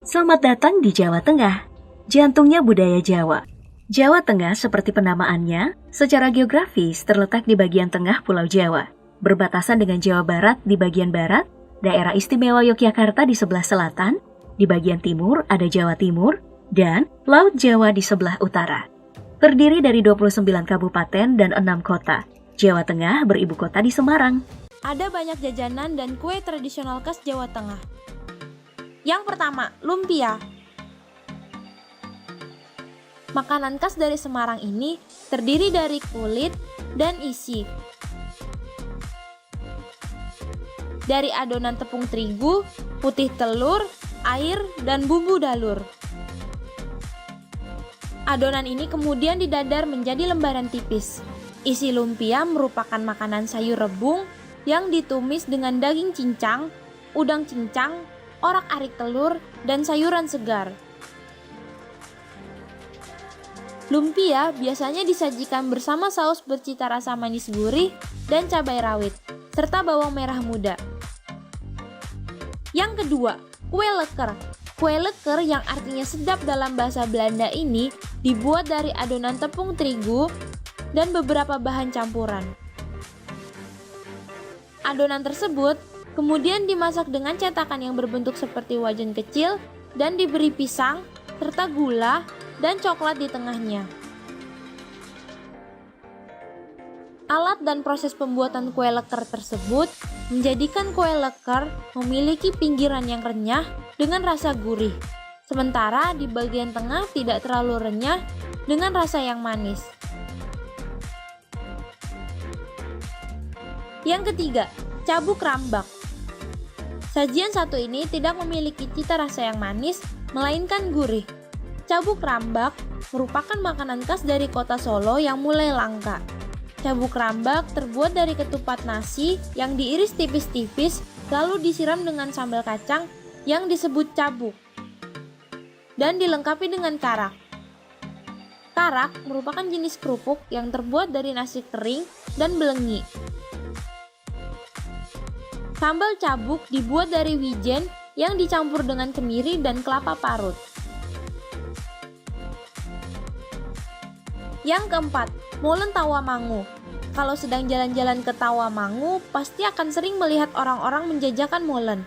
Selamat datang di Jawa Tengah, jantungnya budaya Jawa. Jawa Tengah seperti penamaannya, secara geografis terletak di bagian tengah Pulau Jawa, berbatasan dengan Jawa Barat di bagian barat, daerah istimewa Yogyakarta di sebelah selatan, di bagian timur ada Jawa Timur, dan Laut Jawa di sebelah utara. Terdiri dari 29 kabupaten dan 6 kota. Jawa Tengah beribu kota di Semarang. Ada banyak jajanan dan kue tradisional khas Jawa Tengah. Yang pertama, lumpia. Makanan khas dari Semarang ini terdiri dari kulit dan isi. Dari adonan tepung terigu, putih telur, air, dan bumbu dalur. Adonan ini kemudian didadar menjadi lembaran tipis. Isi lumpia merupakan makanan sayur rebung yang ditumis dengan daging cincang, udang cincang, orak-arik telur, dan sayuran segar. Lumpia biasanya disajikan bersama saus bercita rasa manis gurih dan cabai rawit, serta bawang merah muda. Yang kedua, kue leker. Kue leker yang artinya sedap dalam bahasa Belanda ini dibuat dari adonan tepung terigu dan beberapa bahan campuran. Adonan tersebut kemudian dimasak dengan cetakan yang berbentuk seperti wajan kecil dan diberi pisang, serta gula dan coklat di tengahnya. Alat dan proses pembuatan kue leker tersebut menjadikan kue leker memiliki pinggiran yang renyah dengan rasa gurih, sementara di bagian tengah tidak terlalu renyah dengan rasa yang manis. Yang ketiga, cabuk rambak. Sajian satu ini tidak memiliki cita rasa yang manis, melainkan gurih. Cabuk rambak merupakan makanan khas dari kota Solo yang mulai langka. Cabuk rambak terbuat dari ketupat nasi yang diiris tipis-tipis lalu disiram dengan sambal kacang yang disebut cabuk dan dilengkapi dengan karak. Karak merupakan jenis kerupuk yang terbuat dari nasi kering dan belengi. Sambal cabuk dibuat dari wijen yang dicampur dengan kemiri dan kelapa parut. Yang keempat, molen Tawamangu. Kalau sedang jalan-jalan ke Tawamangu, pasti akan sering melihat orang-orang menjajakan molen.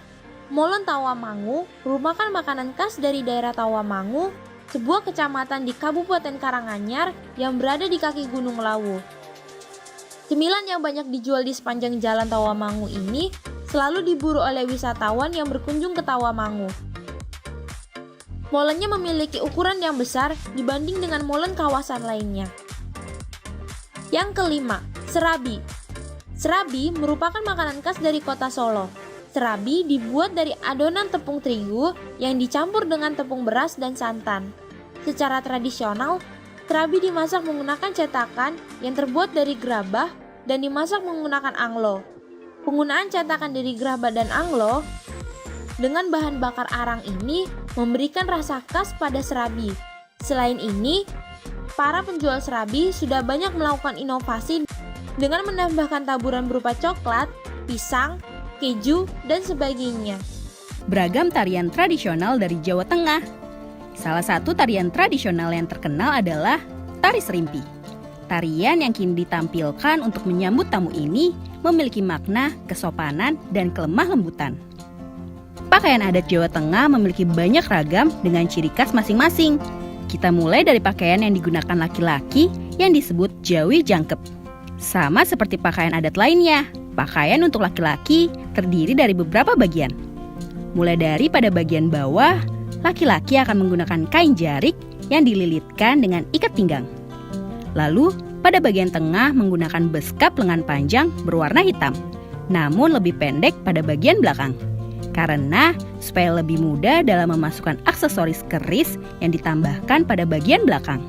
Molen Tawamangu merupakan makanan khas dari daerah Tawamangu, sebuah kecamatan di Kabupaten Karanganyar yang berada di kaki Gunung Lawu. Cemilan yang banyak dijual di sepanjang jalan Tawamangu ini selalu diburu oleh wisatawan yang berkunjung ke Tawamangu. Molennya memiliki ukuran yang besar dibanding dengan molen kawasan lainnya. Yang kelima, serabi. Serabi merupakan makanan khas dari kota Solo. Serabi dibuat dari adonan tepung terigu yang dicampur dengan tepung beras dan santan. Secara tradisional, serabi dimasak menggunakan cetakan yang terbuat dari gerabah dan dimasak menggunakan anglo. Penggunaan cetakan dari gerabah dan anglo dengan bahan bakar arang ini memberikan rasa khas pada serabi. Selain ini, para penjual serabi sudah banyak melakukan inovasi dengan menambahkan taburan berupa coklat, pisang, keju, dan sebagainya. Beragam tarian tradisional dari Jawa Tengah. Salah satu tarian tradisional yang terkenal adalah tari serimpi. Tarian yang kini ditampilkan untuk menyambut tamu ini memiliki makna kesopanan dan kelemah lembutan. Pakaian adat Jawa Tengah memiliki banyak ragam dengan ciri khas masing-masing. Kita mulai dari pakaian yang digunakan laki-laki yang disebut jawi jangkep. Sama seperti pakaian adat lainnya, pakaian untuk laki-laki terdiri dari beberapa bagian. Mulai dari pada bagian bawah, laki-laki akan menggunakan kain jarik yang dililitkan dengan ikat pinggang. Lalu, pada bagian tengah menggunakan beskap lengan panjang berwarna hitam, namun lebih pendek pada bagian belakang. Karena supaya lebih mudah dalam memasukkan aksesoris keris yang ditambahkan pada bagian belakang.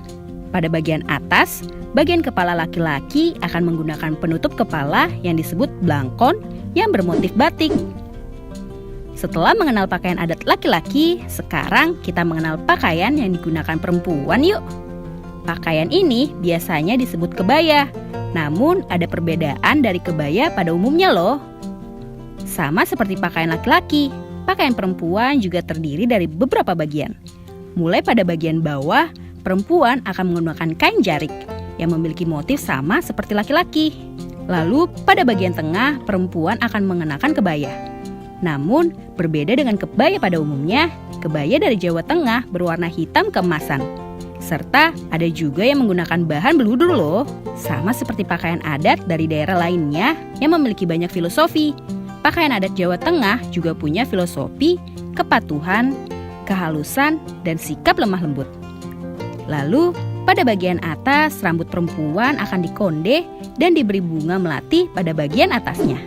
Pada bagian atas, bagian kepala laki-laki akan menggunakan penutup kepala yang disebut blangkon yang bermotif batik. Setelah mengenal pakaian adat laki-laki, sekarang kita mengenal pakaian yang digunakan perempuan yuk. Pakaian ini biasanya disebut kebaya, namun ada perbedaan dari kebaya pada umumnya loh. Sama seperti pakaian laki-laki, pakaian perempuan juga terdiri dari beberapa bagian. Mulai pada bagian bawah, perempuan akan menggunakan kain jarik yang memiliki motif sama seperti laki-laki. Lalu pada bagian tengah, perempuan akan mengenakan kebaya. Namun, berbeda dengan kebaya pada umumnya, kebaya dari Jawa Tengah berwarna hitam keemasan. Serta ada juga yang menggunakan bahan beludur loh. Sama seperti pakaian adat dari daerah lainnya yang memiliki banyak filosofi. Pakaian adat Jawa Tengah juga punya filosofi, kepatuhan, kehalusan, dan sikap lemah lembut. Lalu, pada bagian atas, rambut perempuan akan dikonde dan diberi bunga melati pada bagian atasnya.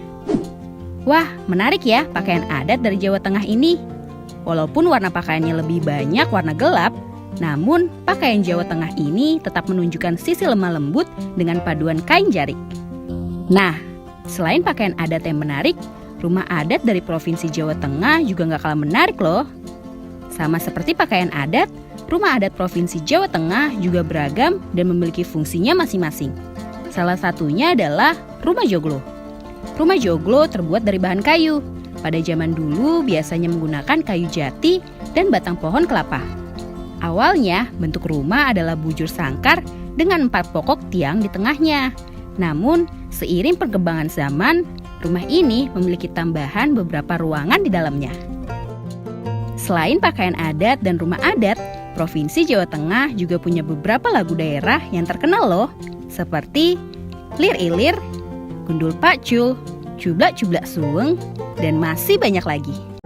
Wah, menarik ya pakaian adat dari Jawa Tengah ini. Walaupun warna pakaiannya lebih banyak warna gelap, namun pakaian Jawa Tengah ini tetap menunjukkan sisi lemah lembut dengan paduan kain jarik. Nah, selain pakaian adat yang menarik, rumah adat dari Provinsi Jawa Tengah juga gak kalah menarik loh. Sama seperti pakaian adat, rumah adat Provinsi Jawa Tengah juga beragam dan memiliki fungsinya masing-masing. Salah satunya adalah rumah joglo. Rumah joglo terbuat dari bahan kayu. Pada zaman dulu biasanya menggunakan kayu jati dan batang pohon kelapa. Awalnya bentuk rumah adalah bujur sangkar dengan 4 pokok tiang di tengahnya. Namun seiring perkembangan zaman, rumah ini memiliki tambahan beberapa ruangan di dalamnya. Selain pakaian adat dan rumah adat, Provinsi Jawa Tengah juga punya beberapa lagu daerah yang terkenal loh, seperti Lir Ilir, Gundul Pacul, Cublak Cublak Suweng, dan masih banyak lagi.